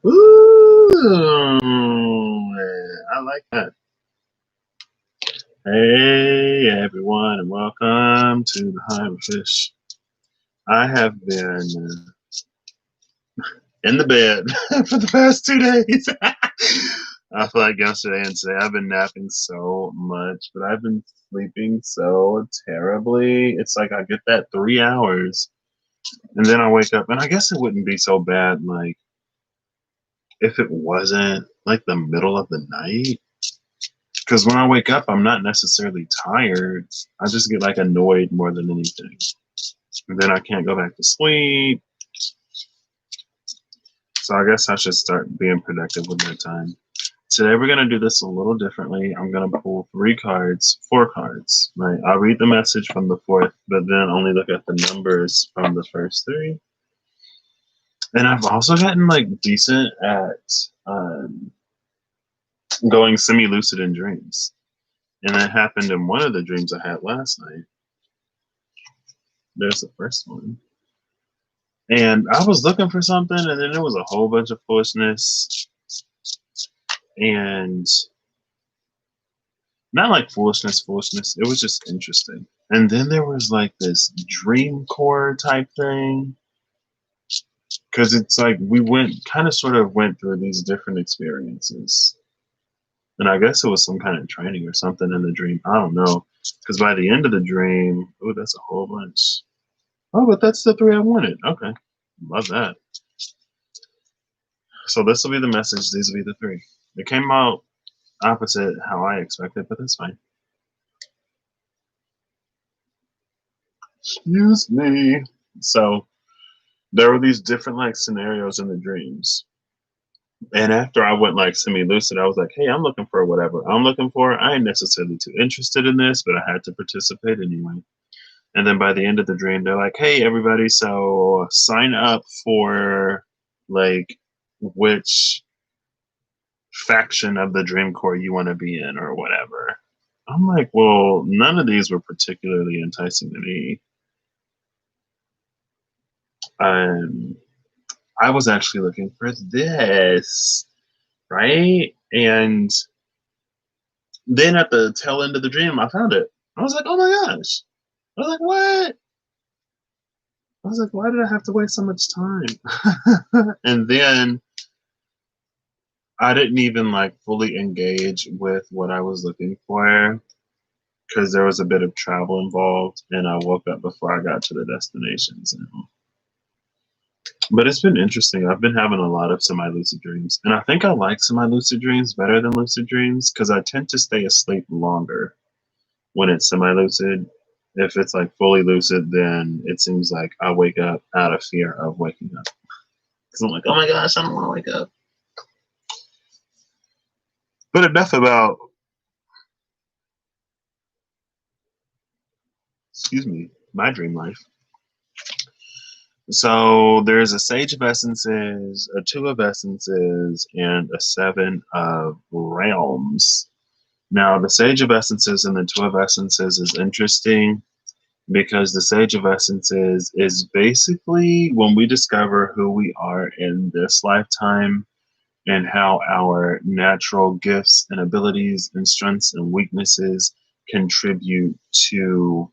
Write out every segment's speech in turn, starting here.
Ooh, I like that. Hey everyone, and welcome to the Hive of Fish. I have been in the bed for the past 2 days. I feel like yesterday and today I've been napping so much, but I've been sleeping so terribly. It's like I get that 3 hours and then I wake up, and I guess it wouldn't be so bad like if it wasn't like the middle of the night. Because when I wake up, I'm not necessarily tired. I just get like annoyed more than anything. And then I can't go back to sleep. So I guess I should start being productive with my time. Today we're gonna do this a little differently. I'm gonna pull 4 cards. Right. I'll read the message from the fourth, but then only look at the numbers from the first three. And I've also gotten like decent at going semi-lucid in dreams. And that happened in one of the dreams I had last night. There's the first one. And I was looking for something, and then there was a whole bunch of foolishness. And not like foolishness. It was just interesting. And then there was like this dream core type thing. Because it's like we sort of went through these different experiences. And I guess it was some kind of training or something in the dream. I don't know. Because by the end of the dream, oh, that's a whole bunch. Oh, but that's the three I wanted. Okay. Love that. So this will be the message. These will be the three. It came out opposite how I expected, but that's fine. Excuse me. So there were these different like scenarios in the dreams. And after I went like semi-lucid, I was like, hey, I'm looking for whatever I'm looking for. I ain't necessarily too interested in this, but I had to participate anyway. And then by the end of the dream, they're like, hey, everybody, so sign up for like which faction of the Dream Corps you want to be in or whatever. I'm like, well, none of these were particularly enticing to me. Um, I was actually looking for this, right? And then at the tail end of the dream, I found it. I was like, oh my gosh. I was like, what? I was like, why did I have to waste so much time? And then I didn't even like fully engage with what I was looking for because there was a bit of travel involved, and I woke up before I got to the destinations. But it's been interesting. I've been having a lot of semi-lucid dreams, and I think I like semi-lucid dreams better than lucid dreams because I tend to stay asleep longer when it's semi-lucid. If it's like fully lucid, then it seems like I wake up out of fear of waking up because I'm like, oh my gosh, I don't want to wake up. But enough about, excuse me, my dream life. So there's a Sage of Essences, a Two of Essences, and a Seven of Realms. Now, the Sage of Essences and the Two of Essences is interesting because the Sage of Essences is basically when we discover who we are in this lifetime and how our natural gifts and abilities and strengths and weaknesses contribute to.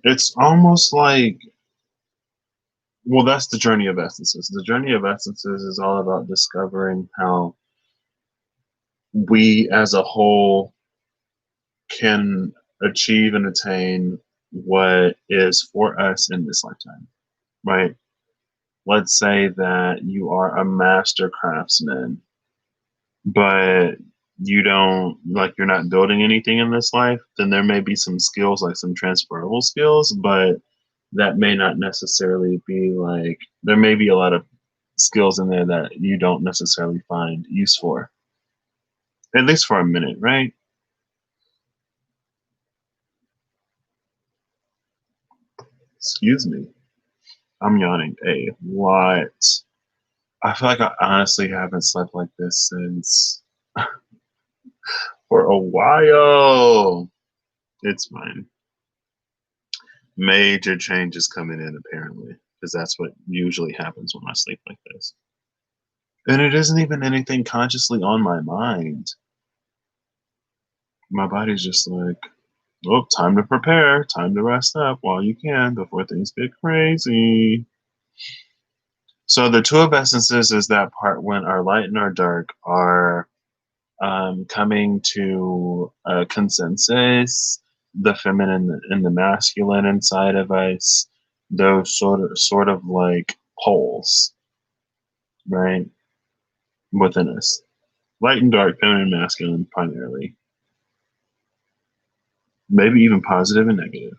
It's almost like, well, that's the journey of essences. The journey of essences is all about discovering how we as a whole can achieve and attain what is for us in this lifetime, right? Let's say that you are a master craftsman, but you're not building anything in this life, then there may be some skills, like some transferable skills, but that may not necessarily be like, there may be a lot of skills in there that you don't necessarily find use for, at least for a minute, right? Excuse me. I'm yawning a lot. I feel like I honestly haven't slept like this since for a while. It's fine. Major changes coming in, apparently. because that's what usually happens when I sleep like this. And it isn't even anything consciously on my mind. My body's just like, oh, time to prepare, time to rest up while you can before things get crazy. So the two of essences is that part when our light and our dark are coming to a consensus, the feminine and the masculine inside of us, those sort of like poles, right, within us. Light and dark, feminine and masculine primarily. Maybe even positive and negative.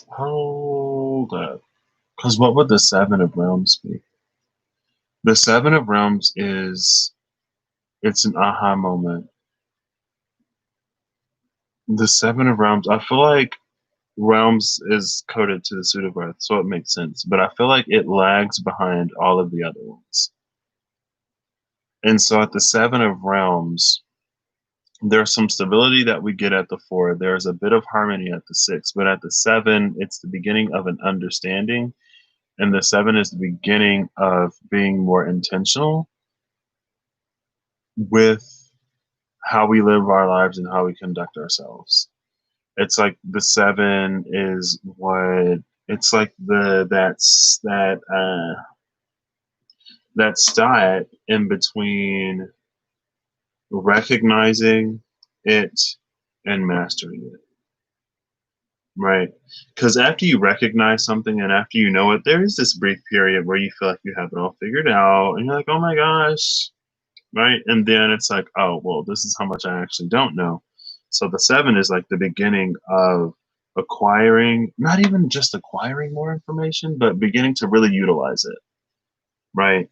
Hold up. Because what would the Seven of Realms be? The Seven of Realms is it's an aha moment. The Seven of Realms, I feel like Realms is coded to the suit of Earth, so it makes sense. But I feel like it lags behind all of the other ones. And so at the Seven of Realms, there's some stability that we get at the four. There's a bit of harmony at the six, but at the seven, it's the beginning of an understanding. And the seven is the beginning of being more intentional with how we live our lives and how we conduct ourselves. It's like the seven is what it's like that stat in between recognizing it and mastering it, right? Because after you recognize something and after you know it, there is this brief period where you feel like you have it all figured out and you're like, oh my gosh, right? And then it's like, oh, well, this is how much I actually don't know. So the seven is like the beginning of acquiring, not even just acquiring more information, but beginning to really utilize it, right?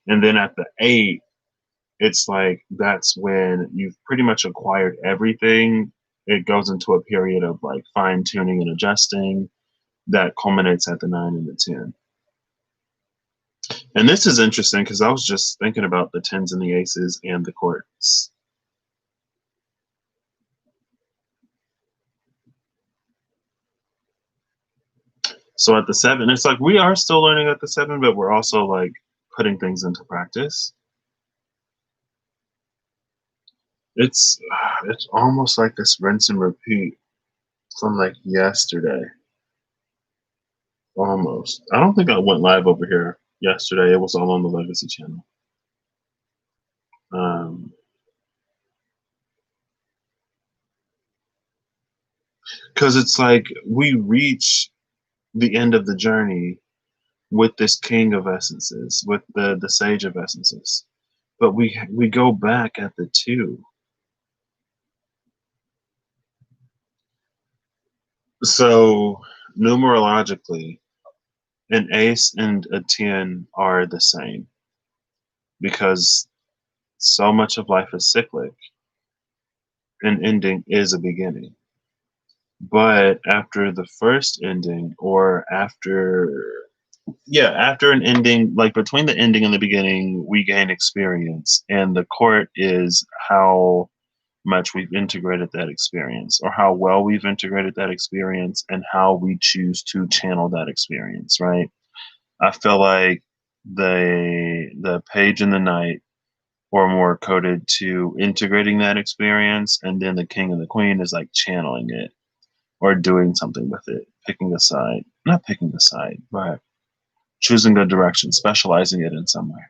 And then at the eight, it's like that's when you've pretty much acquired everything. It goes into a period of like fine tuning and adjusting that culminates at the nine and the 10. And this is interesting because I was just thinking about the tens and the aces and the courts. So at the seven, it's like we are still learning at the seven, but we're also like putting things into practice. It's almost like this rinse and repeat from like yesterday. Almost. I don't think I went live over here yesterday. It was all on the Legacy channel. Um, because it's like we reach the end of the journey with this king of essences, with the sage of essences, but we go back at the two. So numerologically, an ace and a 10 are the same because so much of life is cyclic. An ending is a beginning. But after the first ending, or after an ending, like between the ending and the beginning, we gain experience. And the court is how much we've integrated that experience, or how well we've integrated that experience, and how we choose to channel that experience, right? I feel like the page and the knight or more coded to integrating that experience, and then the king and the queen is like channeling it or doing something with it, picking a side, not picking a side, but choosing a direction, specializing it in some way.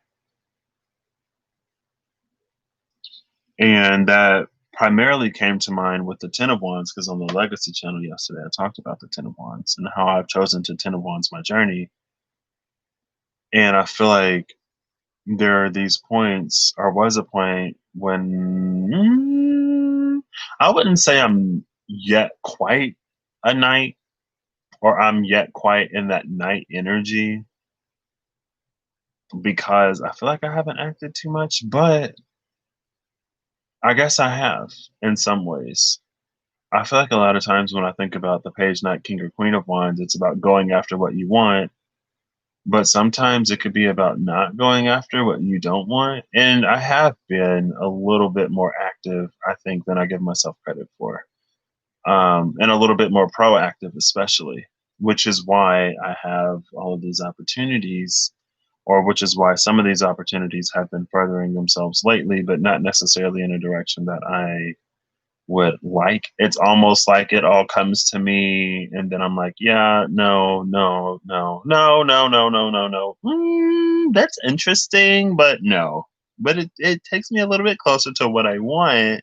And that primarily came to mind with the Ten of Wands, because on the Legacy channel yesterday, I talked about the Ten of Wands and how I've chosen to Ten of Wands my journey. And I feel like there are these points, or was a point when I wouldn't say I'm yet quite a knight, or I'm yet quite in that knight energy, because I feel like I haven't acted too much, but I guess I have in some ways. I feel like a lot of times when I think about the page knight, king, or queen of wands, it's about going after what you want, but sometimes it could be about not going after what you don't want. And I have been a little bit more active, I think, than I give myself credit for. and a little bit more proactive, especially, which is why I have all of these opportunities, or which is why some of these opportunities have been furthering themselves lately, but not necessarily in a direction that I would like. It's almost like it all comes to me, and then I'm like, yeah, no, no, no, no, no, no, no, no, no. That's interesting, but no. But it takes me a little bit closer to what I want.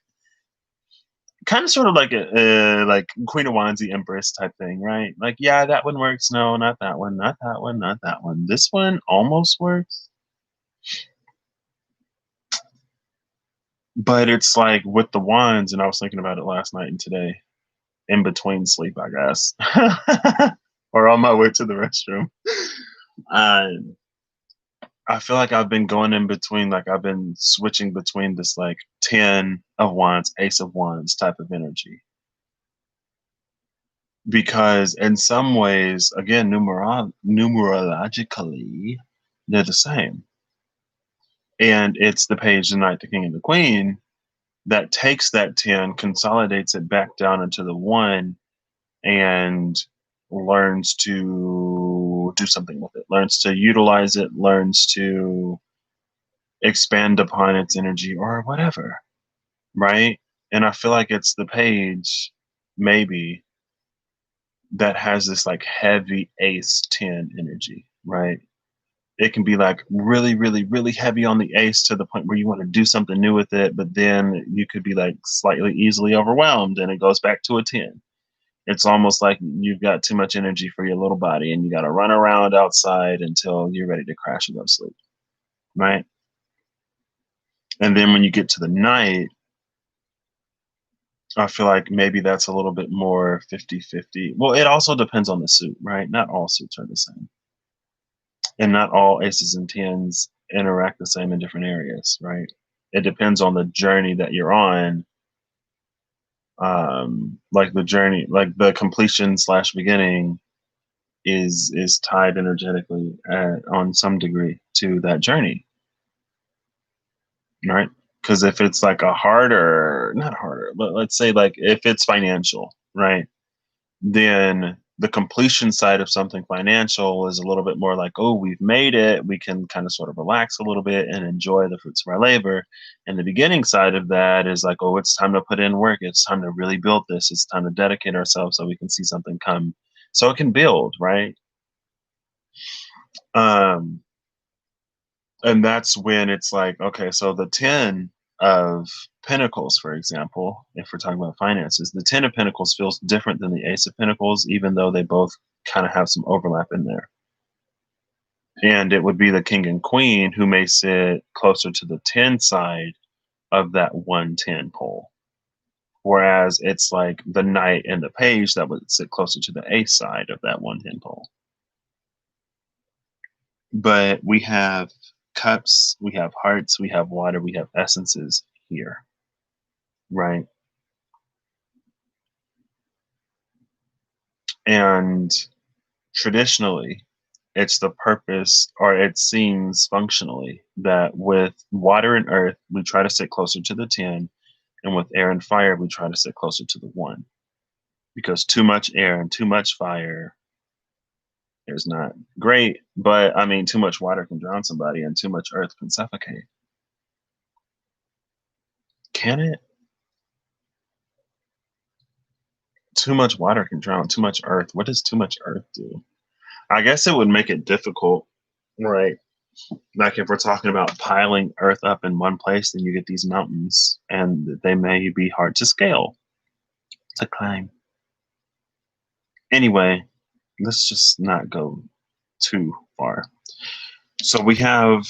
Kind of sort of like a like Queen of Wands, the Empress type thing, right? Like, yeah, that one works. No, not that one, not that one, not that one. This one almost works. But it's like with the wands, and I was thinking about it last night and today, in between sleep, I guess, or on my way to the restroom. Uh, I feel like I've been going in between, like I've been switching between this like 10 of wands, ace of wands type of energy. Because in some ways, again, numerologically, they're the same. And it's the page, the knight, the king, and the queen that takes that 10, consolidates it back down into the one, and learns to do something with it, learns to utilize it, learns to expand upon its energy or whatever, right? And I feel like it's the page, maybe, that has this like heavy ace 10 energy, right? It can be like really, really, really heavy on the ace to the point where you want to do something new with it, but then you could be like slightly easily overwhelmed and it goes back to a 10. It's almost like you've got too much energy for your little body and you got to run around outside until you're ready to crash and go to sleep, right? And then when you get to the night, I feel like maybe that's a little bit more 50-50. Well, it also depends on the suit, right? Not all suits are the same. And not all aces and tens interact the same in different areas, right? It depends on the journey that you're on. Like the journey, like the completion slash beginning is tied energetically on some degree to that journey, right? Because if it's like a harder, not harder, but let's say like if it's financial, right? Then the completion side of something financial is a little bit more like, oh, we've made it. We can kind of sort of relax a little bit and enjoy the fruits of our labor. And the beginning side of that is like, oh, it's time to put in work. It's time to really build this. It's time to dedicate ourselves so we can see something come, so it can build, right? Um, and that's when it's like, okay, so the 10 of pentacles, for example, if we're talking about finances, the 10 of pentacles feels different than the ace of pentacles, even though they both kind of have some overlap in there. And it would be the king and queen who may sit closer to the 10 side of that 110 pole, whereas it's like the knight and the page that would sit closer to the ace side of that 110 pole. But we have cups, we have hearts, we have water, we have essences here, right? And traditionally, it's the purpose, or it seems functionally, that with water and earth, we try to sit closer to the 10, and with air and fire, we try to sit closer to the 1. Because too much air and too much fire is not great, but I mean, too much water can drown somebody, and too much earth can suffocate. Can it? Too much water can drown too much earth. What does too much earth do? I guess it would make it difficult, right? Like if we're talking about piling earth up in one place, then you get these mountains and they may be hard to scale, to climb. Anyway, let's just not go too far. So we have,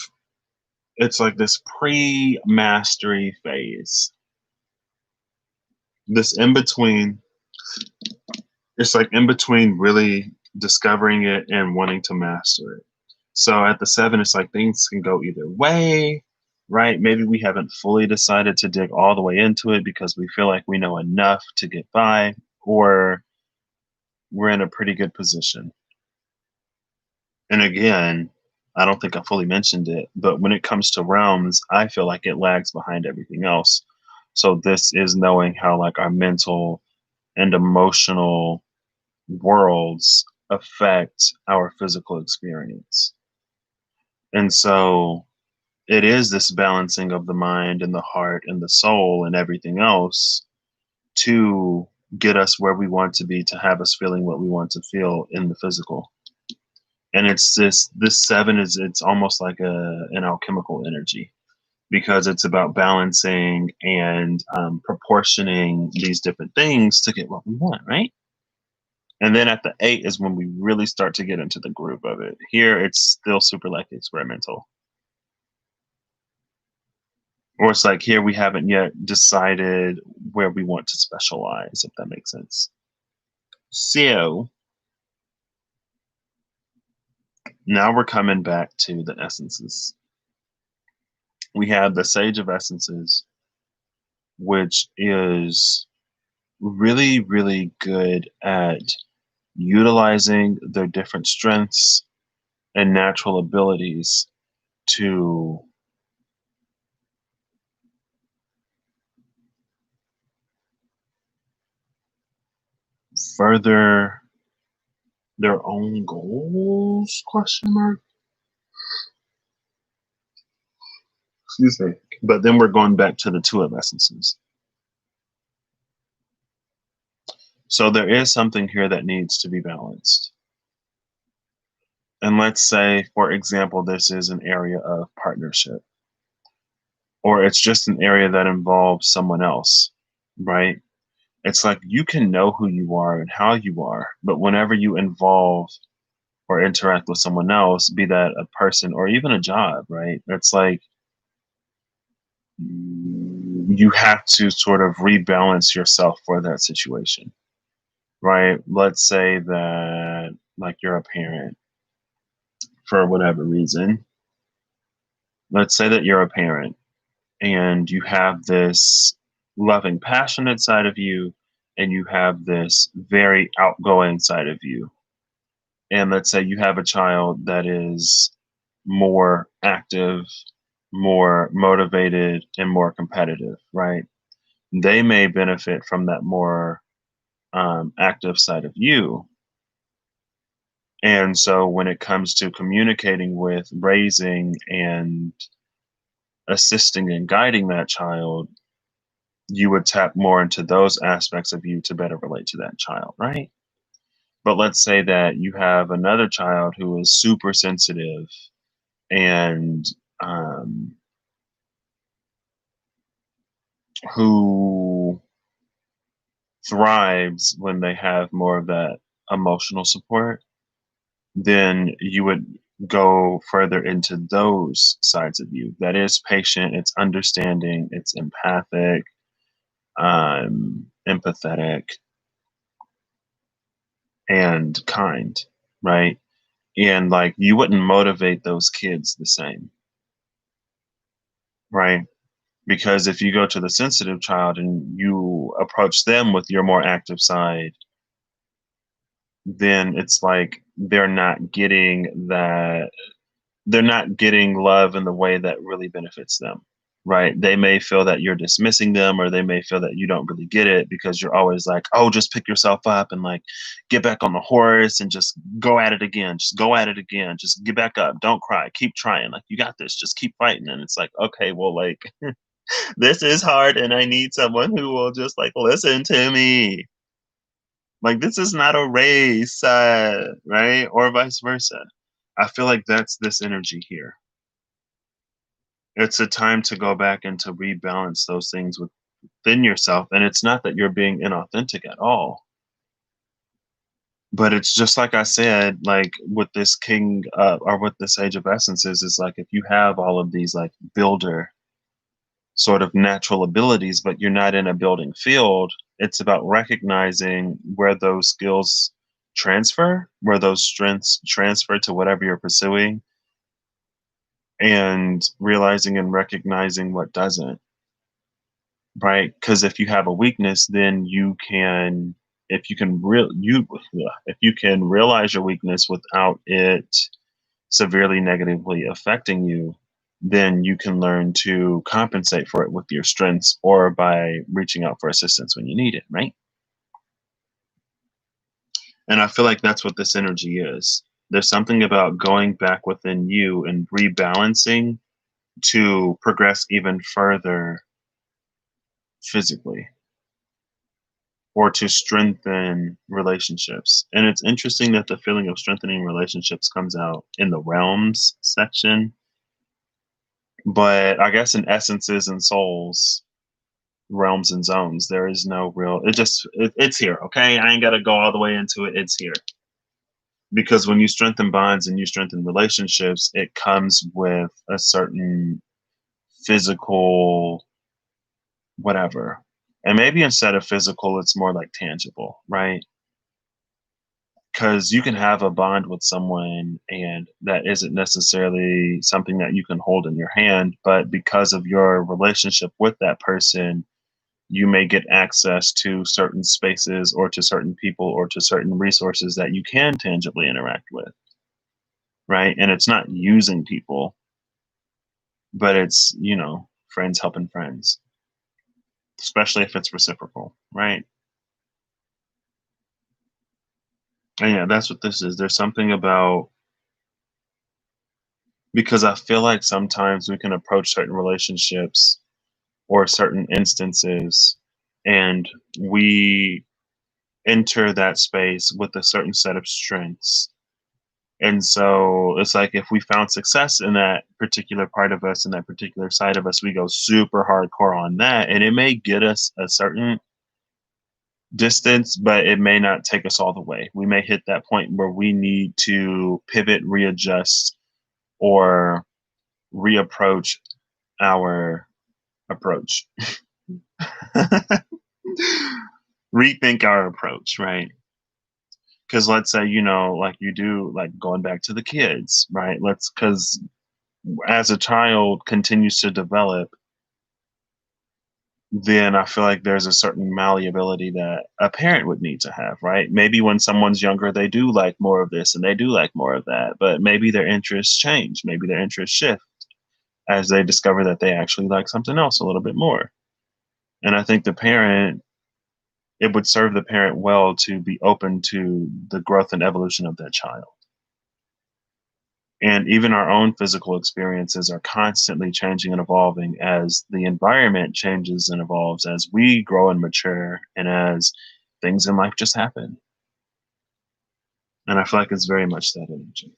it's like this pre-mastery phase. This in between, it's like in between really discovering it and wanting to master it. So at the 7, it's like things can go either way, right? Maybe we haven't fully decided to dig all the way into it because we feel like we know enough to get by, or we're in a pretty good position. And again, I don't think I fully mentioned it, but when it comes to realms, I feel like it lags behind everything else. So this is knowing how like our mental and emotional worlds affect our physical experience. And so it is this balancing of the mind and the heart and the soul and everything else to get us where we want to be, to have us feeling what we want to feel in the physical. And it's this seven is it's almost like an alchemical energy because it's about balancing and proportioning these different things to get what we want, right? And then at the eight is when we really start to get into the groove of it. Here, it's still super like experimental. Or it's like here we haven't yet decided where we want to specialize, if that makes sense. So now we're coming back to the essences. We have the Sage of Essences, which is really, really good at utilizing their different strengths and natural abilities to further their own goals, question mark. Excuse me. But then we're going back to the two of essences. So there is something here that needs to be balanced. And let's say, for example, this is an area of partnership, or it's just an area that involves someone else, right? It's like you can know who you are and how you are, but whenever you involve or interact with someone else, be that a person or even a job, right? It's like you have to sort of rebalance yourself for that situation, right? Let's say that, like, you're a parent for whatever reason. Let's say that you're a parent and you have this loving, passionate side of you, and you have this very outgoing side of you. And let's say you have a child that is more active, more motivated, and more competitive, right? They may benefit from that more active side of you. And so when it comes to communicating with, raising, and assisting and guiding that child, you would tap more into those aspects of you to better relate to that child, right? But let's say that you have another child who is super sensitive and um, who thrives when they have more of that emotional support, then you would go further into those sides of you. That is patient, it's understanding, it's empathic, empathetic, and kind, right? And like you wouldn't motivate those kids the same, right? Because if you go to the sensitive child and you approach them with your more active side, then it's like they're not getting love in the way that really benefits them, right? They may feel that you're dismissing them, or they may feel that you don't really get it because you're always like, oh, just pick yourself up and like get back on the horse and just go at it again. Just go at it again. Just get back up. Don't cry. Keep trying. Like, you got this. Just keep fighting. And it's like, okay, well, like, this is hard and I need someone who will just like listen to me. Like, this is not a race, right? Or vice versa. I feel like that's this energy here. It's a time to go back and to rebalance those things within yourself. And it's not that you're being inauthentic at all, but it's just like I said, like with this king or with this age of essences, is like if you have all of these like builder sort of natural abilities, but you're not in a building field, it's about recognizing where those skills transfer, where those strengths transfer to whatever you're pursuing, and realizing and recognizing what doesn't, right? Because if you have a weakness, then you can, if you can real you if you can realize your weakness without it severely negatively affecting you, then you can learn to compensate for it with your strengths or by reaching out for assistance when you need it, right? And I feel like that's what this energy is. There's something about going back within you and rebalancing to progress even further physically or to strengthen relationships. And it's interesting that the feeling of strengthening relationships comes out in the realms section, but I guess in essences and souls, realms and zones, there is no real, it's here. Okay. I ain't got to go all the way into it. It's here. Because when you strengthen bonds and you strengthen relationships, it comes with a certain physical whatever. And maybe instead of physical, it's more like tangible, right? Because you can have a bond with someone and that isn't necessarily something that you can hold in your hand, but because of your relationship with that person, you may get access to certain spaces or to certain people or to certain resources that you can tangibly interact with, right? And it's not using people, but it's, friends helping friends, especially if it's reciprocal, right? And yeah, that's what this is. There's something about, because I feel like sometimes we can approach certain relationships or certain instances and we enter that space with a certain set of strengths. And so it's like if we found success in that particular part of us, in that particular side of us, we go super hardcore on that. And it may get us a certain distance, but it may not take us all the way. We may hit that point where we need to pivot, readjust, or reapproach our approach. Rethink our approach, right? Because let's say, like you do, like going back to the kids, right? Because as a child continues to develop, then I feel like there's a certain malleability that a parent would need to have, right? Maybe when someone's younger, they do like more of this and they do like more of that, but maybe their interests change, maybe their interests shift as they discover that they actually like something else a little bit more. And I think it would serve the parent well to be open to the growth and evolution of that child. And even our own physical experiences are constantly changing and evolving as the environment changes and evolves, as we grow and mature, and as things in life just happen. And I feel like it's very much that energy.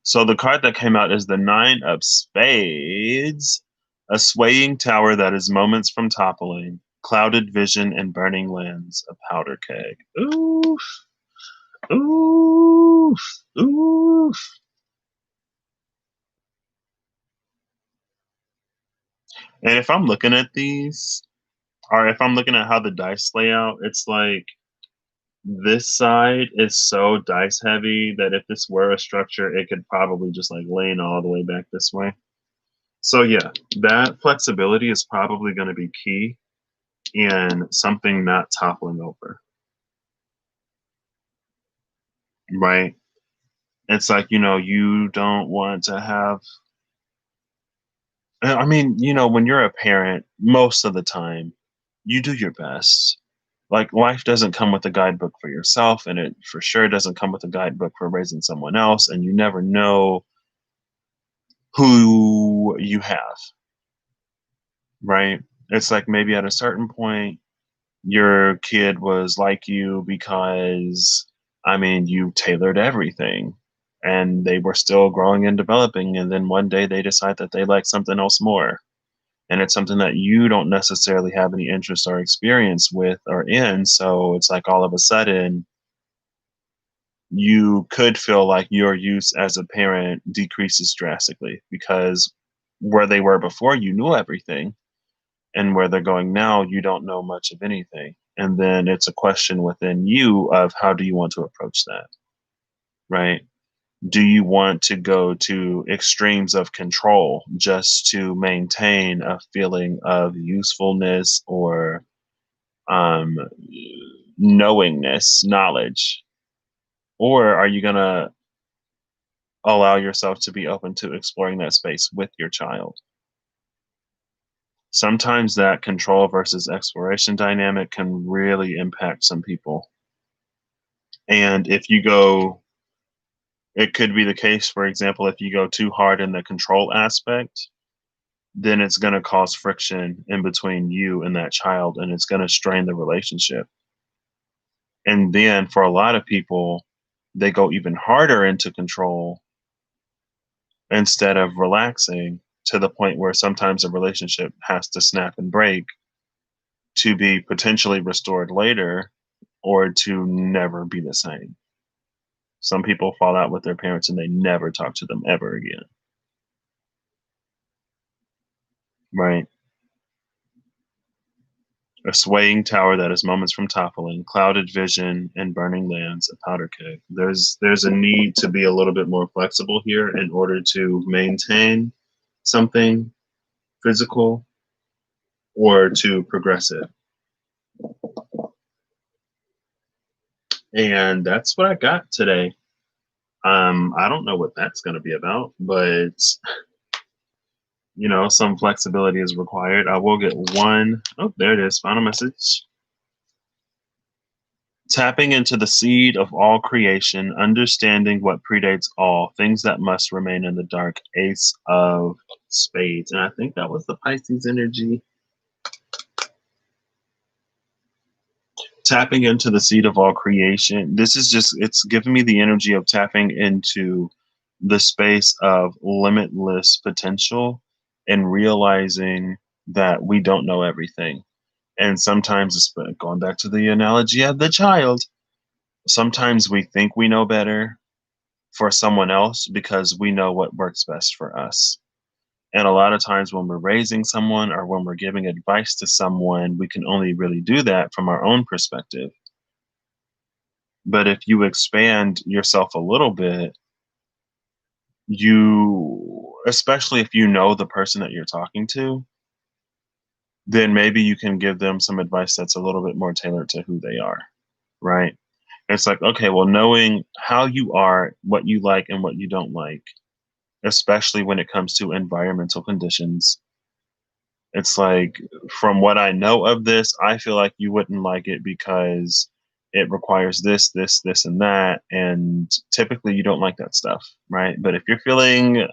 So the card that came out is the Nine of Spades, a swaying tower that is moments from toppling, clouded vision and burning lands, a powder keg. Oof, oof, oof. And if I'm looking at these, or if I'm looking at how the dice lay out, it's like this side is so dice heavy that if this were a structure, it could probably just like lean all the way back this way. So yeah, that flexibility is probably going to be key in something not toppling over, right? It's like, you don't want to have, I mean, when you're a parent, most of the time, you do your best. Like, life doesn't come with a guidebook for yourself, and it for sure doesn't come with a guidebook for raising someone else, and you never know who you have, right? It's like maybe at a certain point, your kid was like you because, I mean, you tailored everything and they were still growing and developing. And then one day they decide that they like something else more. And it's something that you don't necessarily have any interest or experience with or in. So it's like all of a sudden, you could feel like your use as a parent decreases drastically because where they were before, you knew everything. And where they're going now, you don't know much of anything. And then it's a question within you of how do you want to approach that, right? Do you want to go to extremes of control just to maintain a feeling of usefulness or um, knowingness, knowledge? Or are you going to allow yourself to be open to exploring that space with your child? Sometimes that control versus exploration dynamic can really impact some people. And if you go, it could be the case, for example, if you go too hard in the control aspect, then it's going to cause friction in between you and that child, and it's going to strain the relationship. And then for a lot of people, they go even harder into control instead of relaxing, to the point where sometimes a relationship has to snap and break to be potentially restored later, or to never be the same. Some people fall out with their parents and they never talk to them ever again. Right. A swaying tower that is moments from toppling, clouded vision and burning lands, a powder keg. There's a need to be a little bit more flexible here in order to maintain something physical or to progress it. And that's what I got today. I don't know what that's going to be about, but some flexibility is required. I will get one. Oh, there it is. Final message. Tapping into the seed of all creation, understanding what predates all, things that must remain in the dark. Ace of Spades. And I think that was the Pisces energy. Tapping into the seed of all creation. This is just, it's giving me the energy of tapping into the space of limitless potential and realizing that we don't know everything. And sometimes it's going back to the analogy of the child. Sometimes we think we know better for someone else because we know what works best for us. And a lot of times when we're raising someone or when we're giving advice to someone, we can only really do that from our own perspective. But if you expand yourself a little bit, especially if you know the person that you're talking to, then maybe you can give them some advice that's a little bit more tailored to who they are, right? It's like, okay, well, knowing how you are, what you like and what you don't like, especially when it comes to environmental conditions, it's like, from what I know of this, I feel like you wouldn't like it because it requires this, this, this, and that. And typically you don't like that stuff, right? But if you're feeling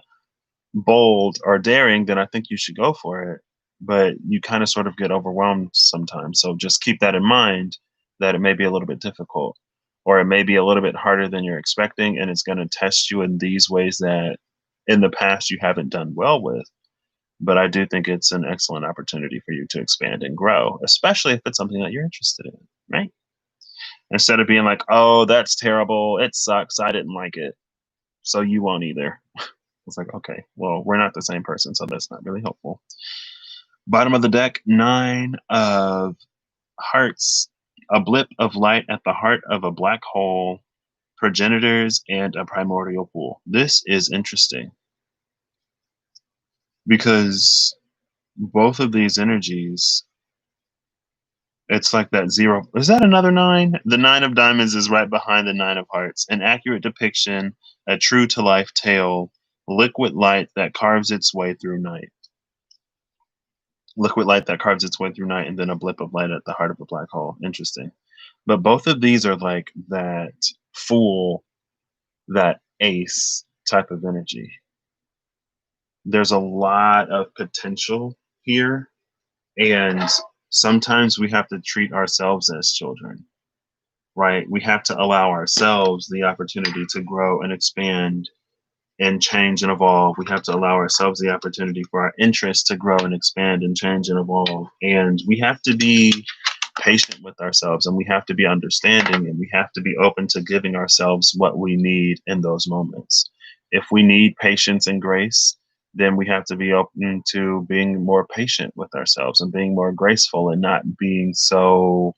bold or daring, then I think you should go for it. But you kind of sort of get overwhelmed sometimes. So just keep that in mind, that it may be a little bit difficult, or it may be a little bit harder than you're expecting. And it's going to test you in these ways that in the past you haven't done well with. But I do think it's an excellent opportunity for you to expand and grow, especially if it's something that you're interested in, right? Instead of being like, oh, that's terrible. It sucks. I didn't like it. So you won't either. It's like, okay, well, we're not the same person. So that's not really helpful. Bottom of the deck, 9 of Hearts, a blip of light at the heart of a black hole, progenitors, and a primordial pool. This is interesting because both of these energies, it's like that zero. Is that another nine? The 9 of Diamonds is right behind the 9 of Hearts. An accurate depiction, a true to life tale, liquid light that carves its way through night. Liquid light that carves its way through night, and then a blip of light at the heart of a black hole. Interesting. But both of these are like that fool, that ace type of energy. There's a lot of potential here, and sometimes we have to treat ourselves as children, right? We have to allow ourselves the opportunity to grow and expand and change and evolve. We have to allow ourselves the opportunity for our interests to grow and expand and change and evolve. And we have to be patient with ourselves, and we have to be understanding, and we have to be open to giving ourselves what we need in those moments. If we need patience and grace, then we have to be open to being more patient with ourselves and being more graceful and not being so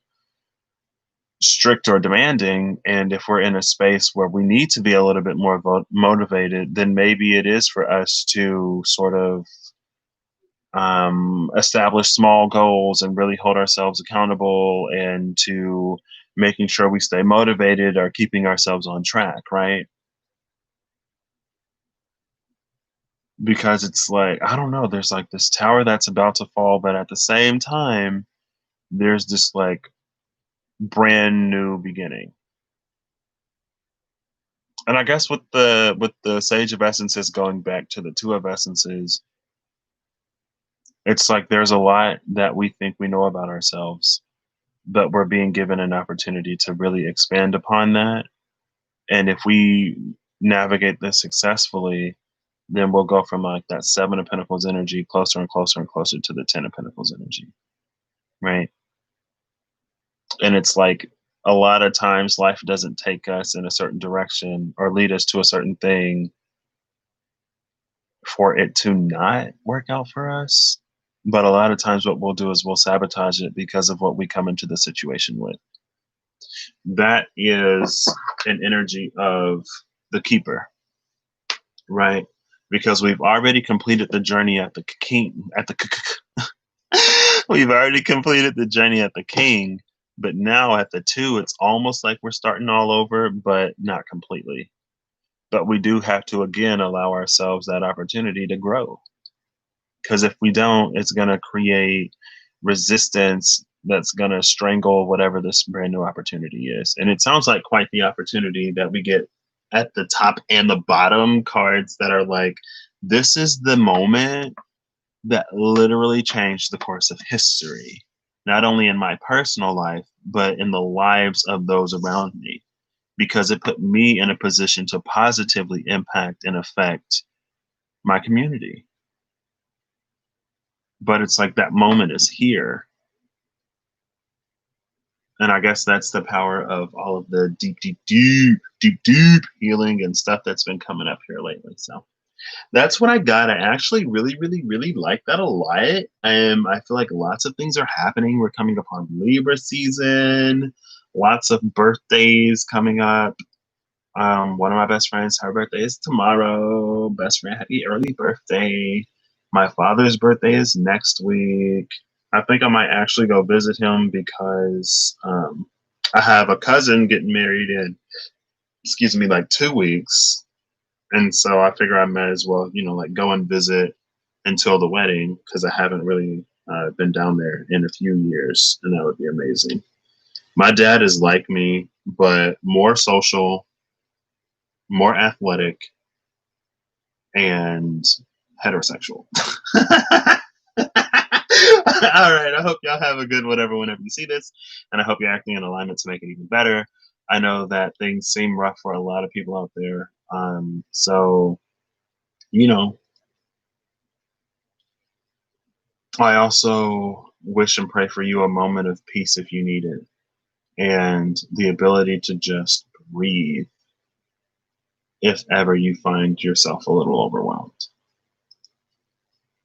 strict or demanding. And if we're in a space where we need to be a little bit more motivated, then maybe it is for us to sort of establish small goals and really hold ourselves accountable, and to making sure we stay motivated or keeping ourselves on track, right? Because it's like, I don't know, there's like this tower that's about to fall, but at the same time, there's this like brand new beginning. And I guess with the Sage of Essences, going back to the Two of Essences, it's like there's a lot that we think we know about ourselves, but we're being given an opportunity to really expand upon that. And if we navigate this successfully, then we'll go from like that Seven of Pentacles energy closer and closer and closer to the Ten of Pentacles energy, right? And it's like a lot of times life doesn't take us in a certain direction or lead us to a certain thing for it to not work out for us. But a lot of times what we'll do is we'll sabotage it because of what we come into the situation with. That is an energy of the keeper, right? Because we've already completed the journey at the king, we've already completed the journey at the king, but now at the two, it's almost like we're starting all over, but not completely. But we do have to again allow ourselves that opportunity to grow. Because if we don't, it's going to create resistance that's going to strangle whatever this brand new opportunity is. And it sounds like quite the opportunity that we get at the top and the bottom cards that are like, this is the moment that literally changed the course of history, not only in my personal life, but in the lives of those around me, because it put me in a position to positively impact and affect my community. But it's like that moment is here. And I guess that's the power of all of the deep healing and stuff that's been coming up here lately. So that's what I got. I actually really, really, really like that a lot. I feel like lots of things are happening. We're coming upon Libra season, lots of birthdays coming up. One of my best friends, her birthday is tomorrow. Best friend, happy early birthday. My father's birthday is next week. I think I might actually go visit him because I have a cousin getting married in, excuse me, like 2 weeks. And so I figure I might as well, like go and visit until the wedding because I haven't really been down there in a few years, and that would be amazing. My dad is like me, but more social, more athletic, and heterosexual. All right. I hope y'all have a good whatever whenever you see this. And I hope you're acting in alignment to make it even better. I know that things seem rough for a lot of people out there. So, you know, I also wish and pray for you a moment of peace if you need it, and the ability to just breathe if ever you find yourself a little overwhelmed.